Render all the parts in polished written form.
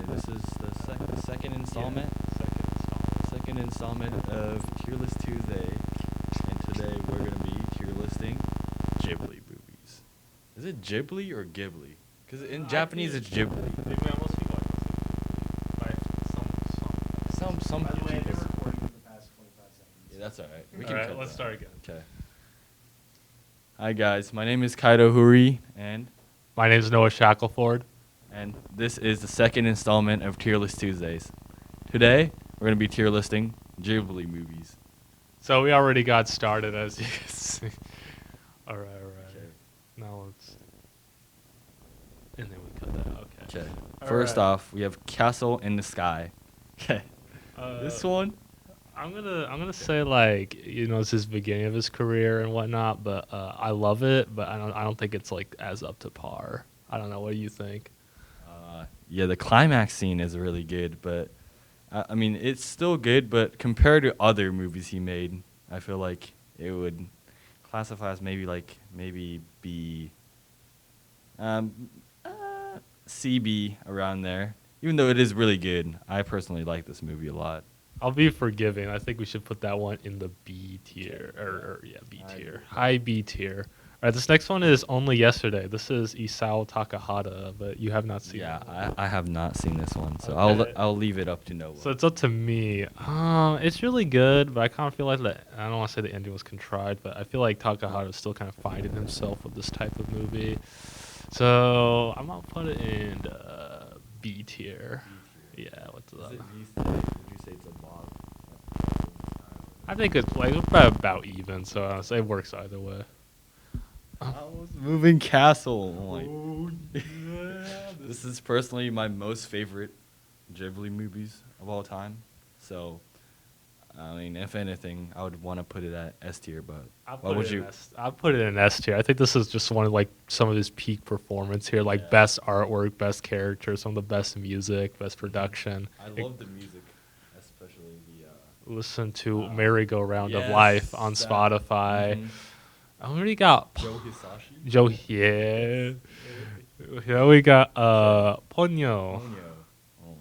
This is the second installment. Second installment of Tier List Tuesday, and today we're gonna be tier listing Ghibli movies. Is it Ghibli or Ghibli? Because in Japanese it's Ghibli. Some By the way, I've been people. recording for the past 25 seconds. Yeah, that's alright. We All can right, cut let's that. start again. Okay. Hi guys, my name is Kaito and My name is Noah Shackleford. this is the second installment of Tier List Tuesdays. Today we're gonna be tier listing Ghibli movies. So we already got started, as you can see. All right. Okay. Now let's. And then we cut that. Okay. Okay. All First right. off, we have Castle in the Sky. Okay. This one. I'm gonna say it's his beginning of his career and whatnot, but I love it, but I don't think it's like as up to par. I don't know. What do you think? Yeah, the climax scene is really good, but I mean it's still good, but compared to other movies he made, I feel like it would classify as maybe B, CB around there. Even though it is really good, I personally like this movie a lot. I'll be forgiving. I think we should put that one in the B tier, B I tier, agree. high B tier. All right, this next one is Only Yesterday. This is Isao Takahata, but you have not seen Yeah, it. I have not seen this one, so Okay. I'll leave it up to Noah. So it's up to me. It's really good, but I kind of feel like I don't want to say the ending was contrived, but I feel like Takahata is still kind of finding himself with this type of movie. So I'm gonna put it in B tier. Yeah, what's Is that? it would you say it's a block? I think it's like about even, so it works either way. Moving Castle. This is personally my most favorite Ghibli movies of all time. So, I mean, if anything, I would want to put it at S tier. But what would you? I'll put it in S tier. I think this is just one of some of his peak performance here, like best artwork, best character, some of the best music, best production. I love the music, especially the. Listen to Merry Go Round of Yes, Life on that- Spotify. Mhm. I already got Joe Hisashi. Joe. Yeah. Here we got Ponyo. Ponyo. Oh.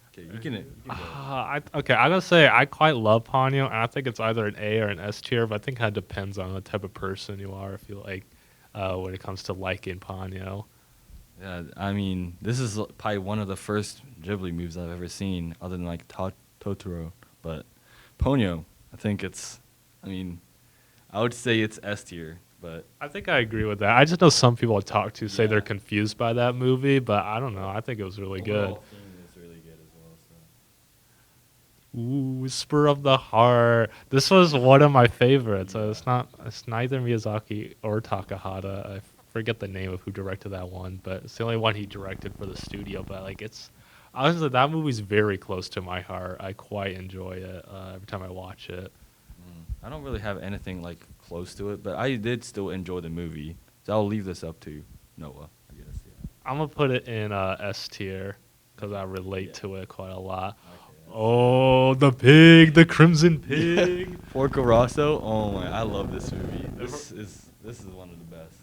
Okay, you can go. I'm gonna say I quite love Ponyo, and I think it's either an A or an S tier, but I think it kind of depends on the type of person you are. If you like, when it comes to liking Ponyo. Yeah, I mean, this is probably one of the first Ghibli movies I've ever seen, other than like Totoro. But Ponyo, I think it's. I mean, I would say it's S tier, but I think I agree with that. I just know some people I talk to say Yeah. they're confused by that movie, but I don't know. I think it was really good. overall theme is really good as well. So. Ooh, Whisper of the Heart. This was one of my favorites. It's neither Miyazaki or Takahata. I forget the name of who directed that one, but it's the only one he directed for the studio. But it's honestly, that movie's very close to my heart. I quite enjoy it every time I watch it. I don't really have anything like close to it, but I did still enjoy the movie. So I'll leave this up to Noah, I guess. Yeah. I'm gonna put it in S tier because I relate Yeah. to it quite a lot. Okay, Oh, the pig, the crimson pig. Porco Rosso. Oh my, I love this movie. This is one of the best.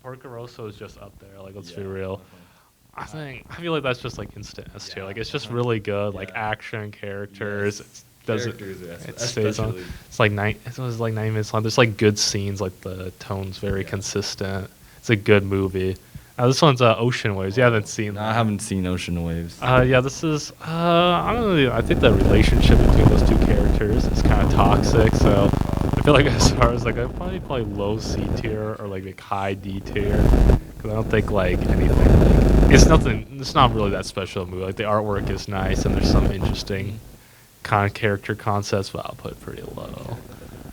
Porco Rosso is just up there. Like, let's be Yeah, real. definitely. I feel like that's just like instant S tier. Yeah, Like, it's just uh-huh. really good. Like Yeah. action, characters. Yes. Does Characters, it stays on. especially. It's like it was like 9 minutes long. There's like good scenes. Like the tone's very Yeah. consistent. It's a good movie. This one's Ocean Waves. You haven't seen No, that. I haven't seen Ocean Waves. Yeah, this is. I don't know. I think the relationship between those two characters is kind of toxic. So I feel like as far as like I probably low C tier or like high D tier, because I don't think like anything. It's nothing. It's not really that special a movie. Like the artwork is nice and there's some interesting kind of character concepts, but I'll put it pretty low.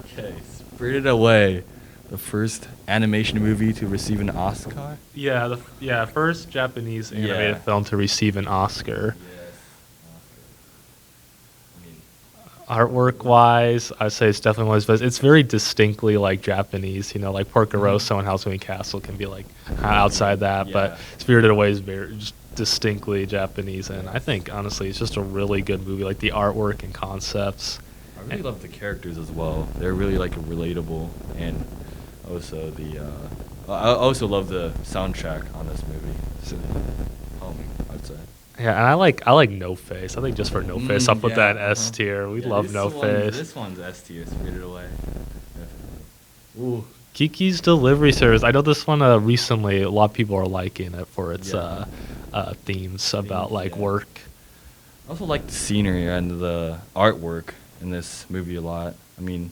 Okay, Spirited Away, the first animation movie to receive an Oscar. Yeah, first Japanese animated Yeah. film to receive an Oscar. Yes, Artwork wise, I'd say it's definitely one of his best. It's very distinctly like Japanese, like Porco Rosso and House Moving Castle can be like outside that, Yeah. but Spirited Away is very just distinctly Japanese, and I think honestly it's just a really good movie. Like the artwork and concepts. I really love the characters as well. They're really like relatable, and also I also love the soundtrack on this movie. It's calming, I'd say. Yeah, and I like No Face. I think just for No Face, I'll put that in S tier. We love No Face. This one's S tier, Spirited Away. Ooh. Kiki's Delivery Service. I know this one recently. A lot of people are liking it for its themes about like work. I also like the scenery and the artwork in this movie a lot. I mean,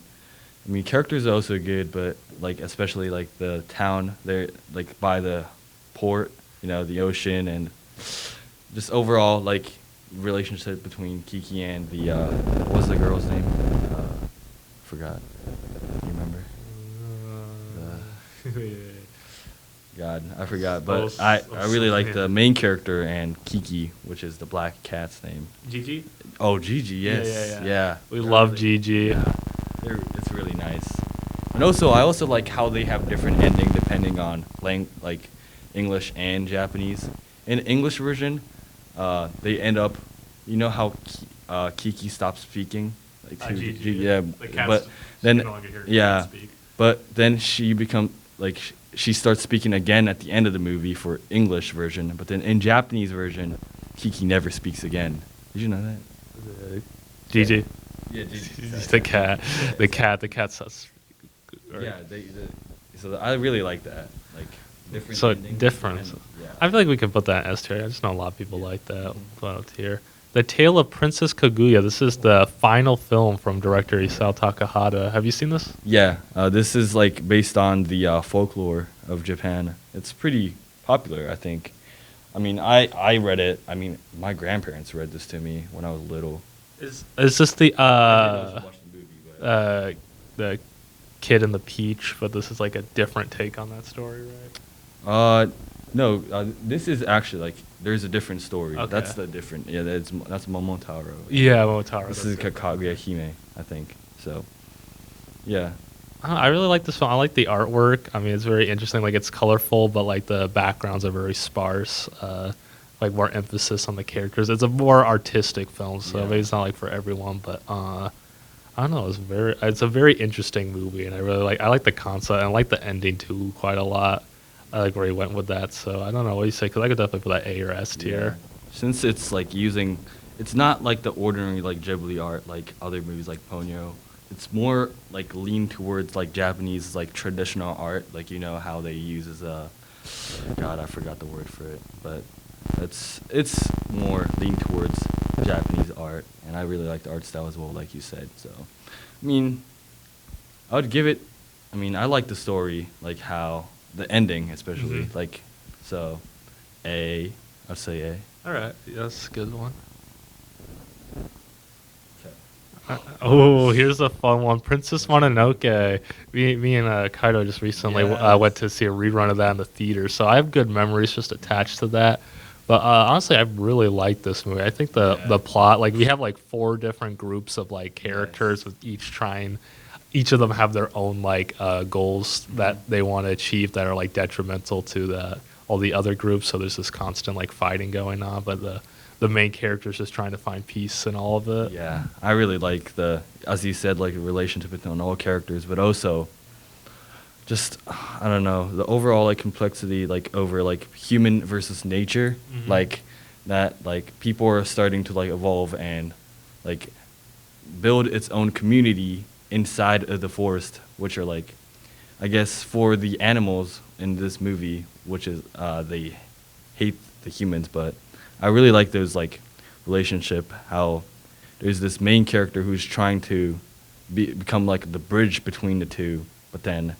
characters are also good, but like especially like the town, they're like by the port, the ocean, and just overall like relationship between Kiki and the what was the girl's name? Forgot. You remember? God, I forgot. But I really like the main character and Kiki, which is the black cat's name. Gigi? Oh, Gigi, yes. Yeah. We love Gigi. Yeah. It's really nice. And also, I also like how they have different ending depending on like English and Japanese. In English version, they end up, how Kiki stops speaking, like to Gigi. yeah, but then but then she becomes like she starts speaking again at the end of the movie for English version, but then in Japanese version, Kiki never speaks again. Did you know that? Gigi. Yeah, Gigi. The cat. The cat says. Yeah, so I really like that. Like different. So endings different. and, yeah. I feel like we could put that in S tier. I just know a lot of people like that. Put out here. The Tale of Princess Kaguya. This is the final film from director Isao Takahata. Have you seen this? Yeah, this is like based on the folklore of Japan. It's pretty popular, I think. I mean, I read it. I mean, my grandparents read this to me when I was little. Is this the I didn't watch the movie, but the Kid and the Peach? But this is like a different take on that story, right? No, this is actually like there's a different story. Okay. That's the different. Yeah, that's Momotaro. Yeah, Momotaro. This is Kaguya Hime, I think. So, yeah. I really like this film. I like the artwork. I mean, it's very interesting. Like, it's colorful, but like the backgrounds are very sparse. Like more emphasis on the characters. It's a more artistic film, so maybe it's not like for everyone. But I don't know. It's a very interesting movie, and I like the concept and I like the ending too quite a lot. I like where he went with that. So I don't know what you say, because I could definitely put that A or S tier. Since it's like it's not like the ordinary like Ghibli art like other movies like Ponyo. It's more like lean towards like Japanese like traditional art, like how they use God, I forgot the word for it, but it's more lean towards Japanese art, and I really like the art style as well, like you said. So, I mean, I would give it. I mean, I like the story, like how the ending, especially like so. I'd say A. All right, that's a good one. Okay. Oh, here's a fun one. Princess Mononoke. Me and Kaito just recently went to see a rerun of that in the theater, so I have good memories just attached to that. But honestly, I really like this movie. I think the plot, like we have like 4 different groups of like characters with each of them have their own like goals that they want to achieve that are like detrimental to all the other groups. So there's this constant like fighting going on, but the main character is just trying to find peace in all of it. Yeah, I really like as you said, like the relationship between all characters, but also just I don't know, the overall like complexity like over like human versus nature, like that like people are starting to like evolve and like build its own community inside of the forest, which are like I guess for the animals in this movie, which is they hate the humans, but I really like those like relationship, how there's this main character who's trying to become like the bridge between the two, but then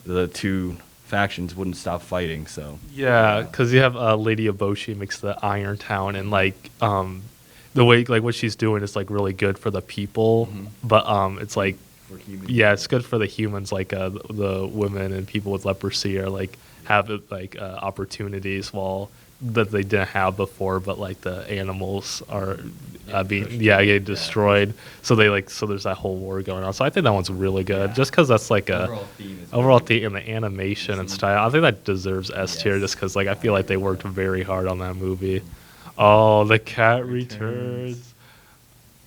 the two factions wouldn't stop fighting. So yeah, because you have Lady Eboshi makes the Iron Town, and like the way like what she's doing is like really good for the people, but it's like for humans, it's good for the humans. Like the women and people with leprosy are like have like opportunities that they didn't have before, but like the animals are getting destroyed. So there's that whole war going on. So I think that one's really good, just because that's like overall theme and the animation and style. I think that deserves S tier, just because like I feel like they worked very hard on that movie. Oh, the cat returns.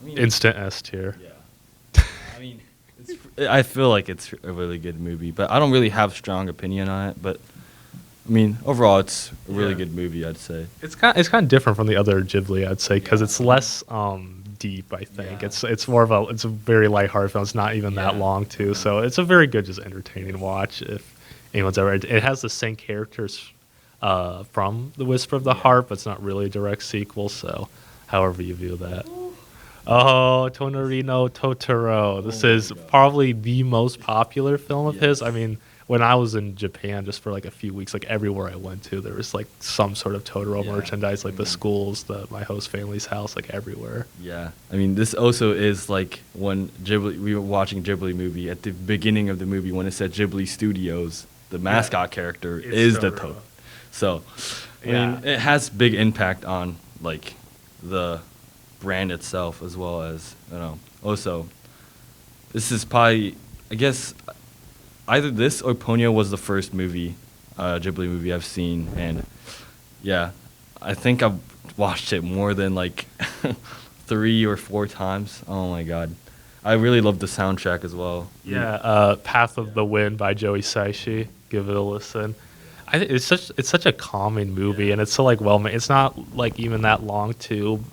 Instant S tier. Yeah. I mean, I feel like it's a really good movie, but I don't really have a strong opinion on it. But I mean, overall, it's a really Yeah. good movie, I'd say. It's kind of different from the other Ghibli, I'd say, because Yeah. it's less deep. I think Yeah. it's more of a very lighthearted film. It's not even that Yeah. long too, so it's a very good, just entertaining watch if anyone's ever. It has the same characters from The Whisper of the Yeah. Heart, but it's not really a direct sequel. So, however you view that. Oh, Tonorino Totoro. This Oh my is God. probably the most popular film of his. I Yes. mean, when I was in Japan just for like a few weeks, like everywhere I went to, there was like some sort of Totoro Yeah. merchandise, like the Mhm. schools, my host family's house, like everywhere. Yeah, I mean, this also is like when we were watching Ghibli movie at the beginning of the movie when it said Ghibli Studios, the mascot character It's is the Totoro. Totoro. So, I Yeah. mean, it has big impact on like the brand itself as well as Also, this is probably, I guess, either this or Ponyo was the first movie, Ghibli movie I've seen, and yeah, I think I've watched it more than like 3 or 4 times. Oh my god, I really love the soundtrack as well. Yeah, Path of the Wind by Joey Hisaishi. Give it a listen. I think it's such a calming movie, Yeah. and it's so like well made. It's not like even that long too.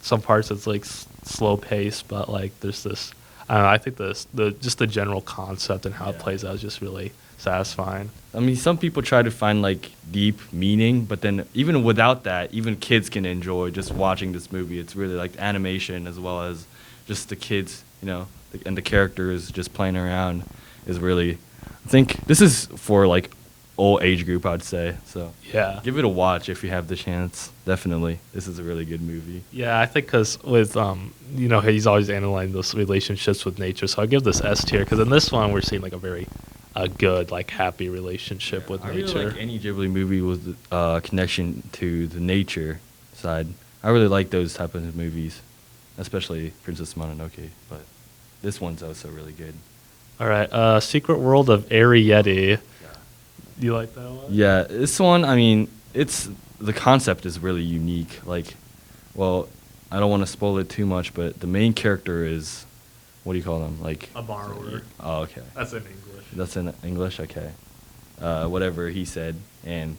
Some parts it's like slow paced, but like there's this. I don't know. I think the general concept and how it Yeah. plays out is just really satisfying. I mean, some people try to find like deep meaning, but then even without that, even kids can enjoy just watching this movie. It's really like animation as well as just the kids, and the characters just playing around is really. I think this is for like all age group, I'd say. So Yeah. give it a watch if you have the chance. Definitely, this is a really good movie. Yeah, I think because with he's always analyzing those relationships with nature, so I give this S tier because in this one we're seeing like a very good like happy relationship with I nature. really like any Ghibli movie with connection to the nature side. I really like those type of movies, especially Princess Mononoke. But this one's also really good. All right, Secret World of Arietti. You like that one? Yeah, this one. I mean, the concept is really unique. Like, well, I don't want to spoil it too much, but the main character is, what do you call them? Like A borrower. Oh, okay. That's in English. That's in English. Okay. Whatever he said, and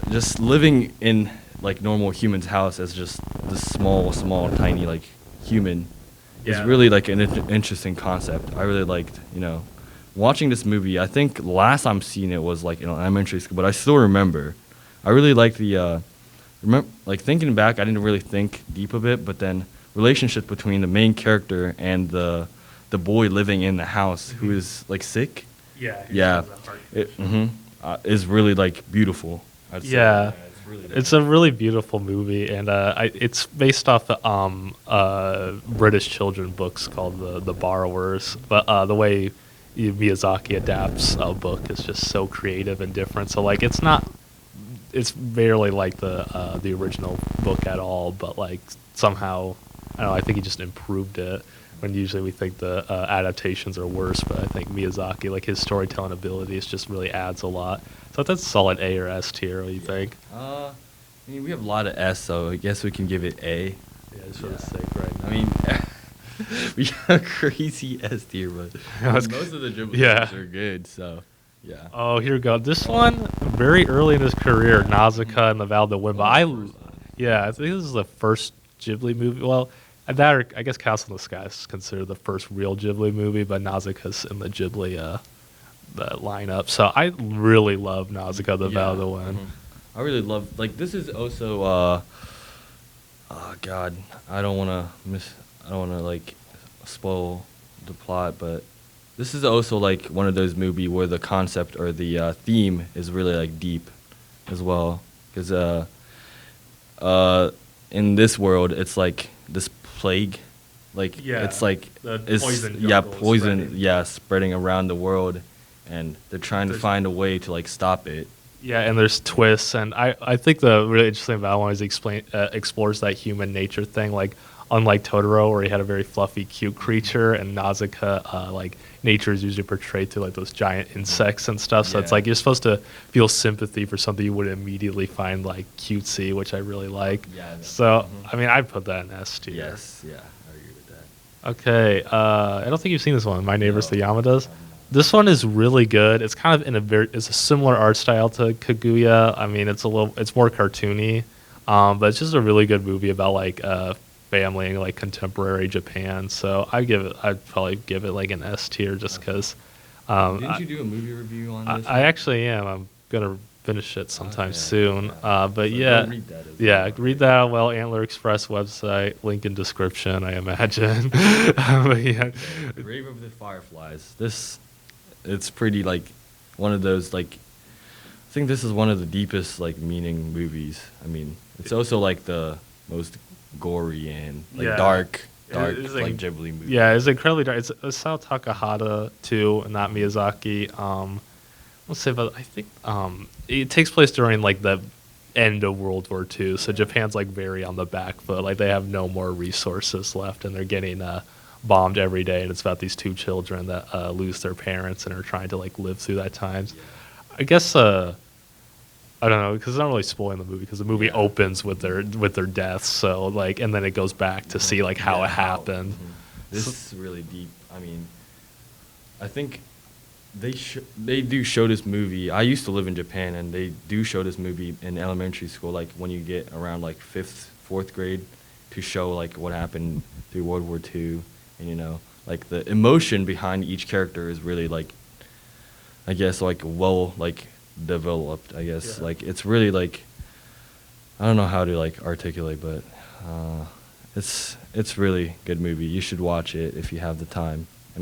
just living in like normal human's house as just this small, tiny like human is Yeah. really like an interesting concept. I really liked, watching this movie. I think last time seeing it was like in elementary school, but I still remember. I really like the like thinking back. I didn't really think deep of it, but then relationship between the main character and the boy living in the house who is like sick. Yeah. Yeah, is really like beautiful. I'd say. Yeah. It's really It's a really beautiful movie, and it's based off British children books called The Borrowers. But the way Miyazaki adapts a book is just so creative and different. So like it's barely like the original book at all, but like somehow I don't know. I think he just improved it. When usually we think the adaptations are worse, but I think Miyazaki, like his storytelling abilities, just really adds a lot. So that's a solid A or S tier. What do you think? I mean, we have a lot of S, so I guess we can give it A. Yeah, it's for the sake right now. I mean, we got a crazy S tier, but That's most of the Ghibli yeah. movies are good. So, yeah. Oh, here we go. This one, very early in his career, Nausicaa and the Val de Wimba. I think this is the first Ghibli movie. Well, I guess Castle in the Sky is considered the first real Ghibli movie, but Nausicaa's in the Ghibli the lineup. So I really love Nausicaa, the Val de Wimba. I really love, like, this is also, God, I don't want to, like, spoil the plot, but this is also, like, one of those movies where the concept or the theme is really, like, deep as well. Because in this world, it's, like, this plague. Like, Yeah, it's, like, the it's, poison yeah, jungle is poison, spreading. yeah, spreading around the world. And they're trying to There's- find a way to, like, stop it. Yeah, and there's twists, and I think the really interesting about one is explores that human nature thing. Like, unlike Totoro, where he had a very fluffy, cute creature, and Nausicaa, like, nature is usually portrayed through, like, those giant insects and stuff. So it's Yeah. like you're supposed to feel sympathy for something you wouldn't immediately find, like, cutesy, which I really like. Yeah, So, I mean, I'd put that in S tier. Yes, yeah, I agree with that. Okay, I don't think you've seen this one. My Neighbors, No. the Yamadas. This one is really good. It's kind of it's a similar art style to Kaguya. I mean, it's more cartoony, but it's just a really good movie about like family and like contemporary Japan. So I'd probably give it like an S tier just because. Didn't you do a movie review on this? I actually am. I'm gonna finish it sometime Okay, soon. yeah. But So yeah, go read that as yeah, well. read that. Well, Antler Express website, link in description, I imagine. But yeah, Grave of the Fireflies. It's pretty like one of those like. I think this is one of the deepest like meaning movies. I mean, it's also like the most gory and like Yeah. dark, It's like Ghibli movie. yeah, it's incredibly dark. It's Sao Takahata too, not Miyazaki. Let's say, but I think it takes place during like the end of World War II. So Japan's like very on the back foot. Like they have no more resources left, and they're getting bombed every day. And it's about these two children that lose their parents and are trying to like live through that times. I guess I don't know because it's not really spoiling the movie because the movie opens with their deaths. So like, and then it goes back to see like how it happened. This is really deep. I mean, I think they do show this movie. I used to live in Japan, and they do show this movie in elementary school, like when you get around like fourth grade, to show like what happened through World War II, and like the emotion behind each character is really like, I guess like well like developed. I guess like it's really like, I don't know how to like articulate, but it's really good movie. You should watch it if you have the time. I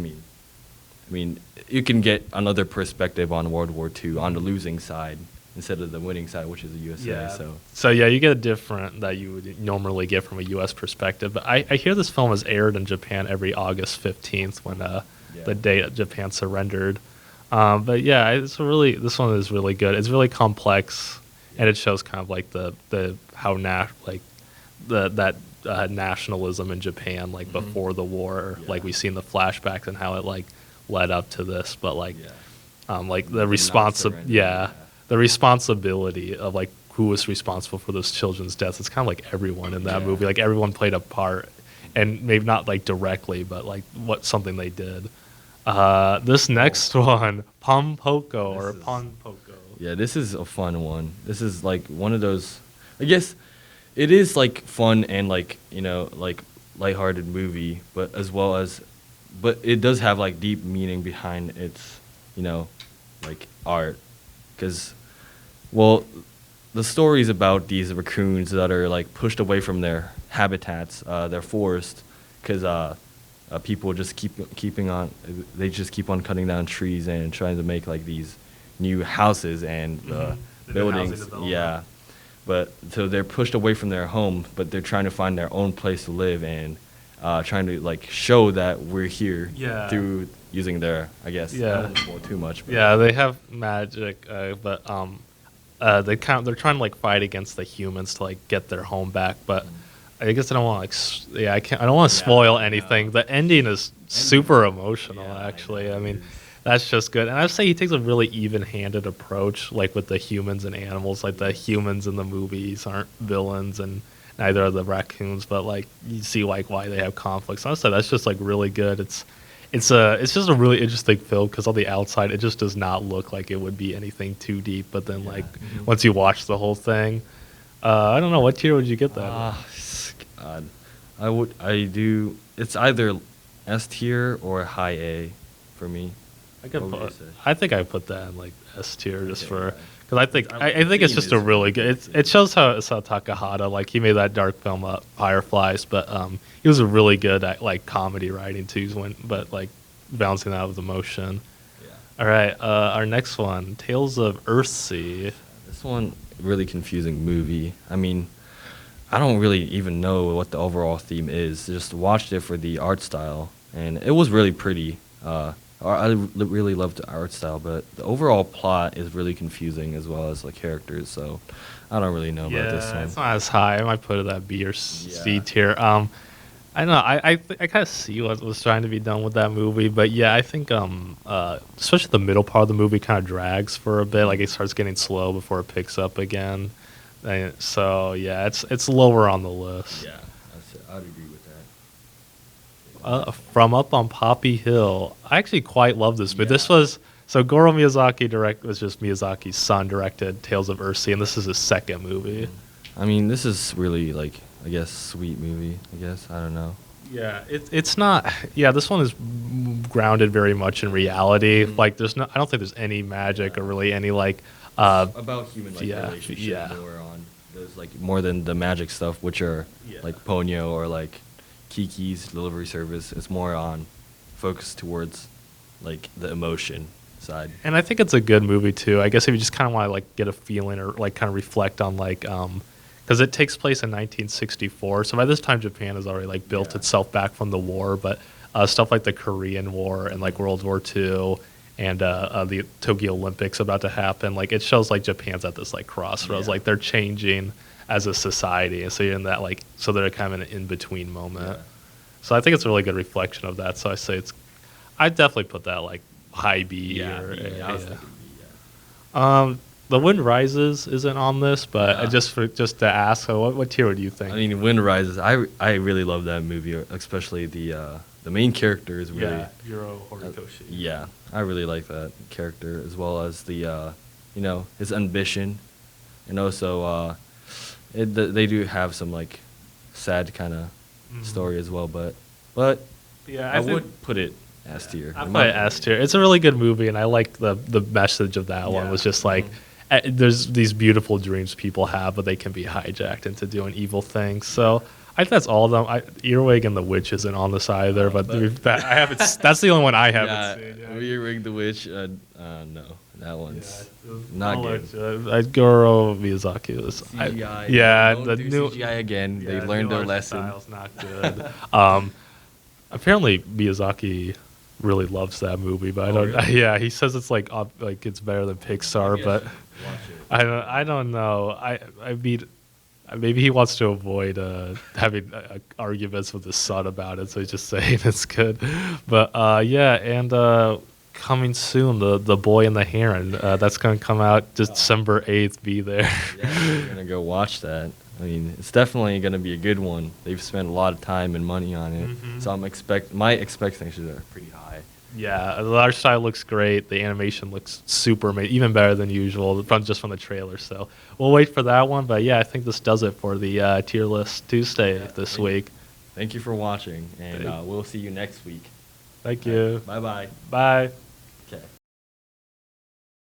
mean, you can get another perspective on World War II on the losing side instead of the winning side, which is the USA. Yeah. So yeah, you get a different that you would normally get from a U.S. perspective. But I hear this film is aired in Japan every August 15th when the day that Japan surrendered. But yeah, this one is really good. It's really complex, and it shows kind of like that nationalism in Japan like before the war, like we see in the flashbacks and how it like led up to this, but like the responsibility of like who was responsible for those children's deaths. It's kind of like everyone in that movie, like everyone played a part, and maybe not like directly, but like something they did. This next one, Ponpoko. Yeah, this is a fun one. This is like one of those, I guess it is like fun and like like lighthearted movie, but it does have like deep meaning behind its like art, because the story is about these raccoons that are like pushed away from their habitats, their forest, because people just keep on cutting down trees and trying to make like these new houses and buildings. Yeah, but so they're pushed away from their home, but they're trying to find their own place to live and trying to like show that we're here through using their, I guess, I don't want to spoil too much. But Yeah, they have magic, but they're trying to like fight against the humans to like get their home back. But I guess I don't want to I don't want to spoil anything. The ending is super emotional, actually. I mean, that's just good. And I'd say he takes a really even-handed approach, like with the humans and animals. Like the humans in the movies aren't villains, and neither are the raccoons. But like you see like why they have conflicts. Honestly, that's just like really good. It's just a really interesting film because on the outside it just does not look like it would be anything too deep. But then once you watch the whole thing, I don't know, what tier would you get that? God, it's either S tier or high A for me. I think I put that in like S tier just for because I think it's just a really good. It shows how Takahata, like he made that dark film Fireflies, but he was really good at like comedy writing too, but like balancing that with emotion. Yeah. All right, our next one, Tales of Earthsea. This one really confusing movie. I mean, I don't really even know what the overall theme is. Just watched it for the art style, and it was really pretty. I really loved the art style, but the overall plot is really confusing as well as like characters. So I don't really know about this one. It's not as high. I might put it at B or C tier. I don't know. I kind of see what was trying to be done with that movie, but yeah, I think especially the middle part of the movie kind of drags for a bit. Like it starts getting slow before it picks up again. And so yeah, it's lower on the list. Yeah, I'd agree with From Up on Poppy Hill. I actually quite love this, but this was so Goro Miyazaki was just Miyazaki's son directed Tales of Earthsea, and this is his second movie. I mean, this is really like I guess sweet movie. I guess I don't know. Yeah, it's not. Yeah, this one is grounded very much in reality. Like, there's no. I don't think there's any magic or really any like. About human like relationship yeah. more on there's like more than the magic stuff, which are like Ponyo or like Kiki's delivery service. It's more on focused towards like the emotion side. And I think it's a good movie too. I guess if you just kind of want to like get a feeling or like kind of reflect on like because it takes place in 1964, so by this time Japan has already like built itself back from the war, but stuff like the Korean War and like World War II and the Tokyo Olympics about to happen, like it shows like Japan's at this like crossroads, like they're changing as a society, and so you're in that like so they're kind of in an in-between moment. So I think it's a really good reflection of that. So I definitely put that like high B. The Wind Rises isn't on this, but just to ask, so what tier would you think? I mean, Wind Rises. I really love that movie, especially the main character is really Yuro Horikoshi. Yeah, I really like that character as well as the his ambition, and also they do have some like sad kind of story as well, but yeah, I would put it S tier. I put it S tier. It's a really good movie, and I like the message of that one was just like. There's these beautiful dreams people have, but they can be hijacked into doing evil things. So I think that's all of them. Earwig and the Witch isn't on this either, but I haven't. That's the only one I haven't seen. Yeah. Earwig the Witch. No, that one's not good. Goro Miyazaki was. CGI. The new CGI again. They learned their lesson. Style's not good. Apparently Miyazaki really loves that movie, but I don't. Really? Yeah, he says it's like it's better than Pixar, but I don't know. Maybe he wants to avoid having arguments with his son about it, so he's just saying it's good. But and coming soon, the Boy and the Heron. That's going to come out December 8th. Be there. Yeah, we're gonna go watch that. I mean, it's definitely going to be a good one. They've spent a lot of time and money on it, so my expectations are pretty high. Yeah, the art style looks great. The animation looks super amazing, even better than usual from the trailer. So we'll wait for that one. But yeah, I think this does it for the Tier List Tuesday this week. Thank you for watching, and we'll see you next week. Thank you. Bye-bye. Bye.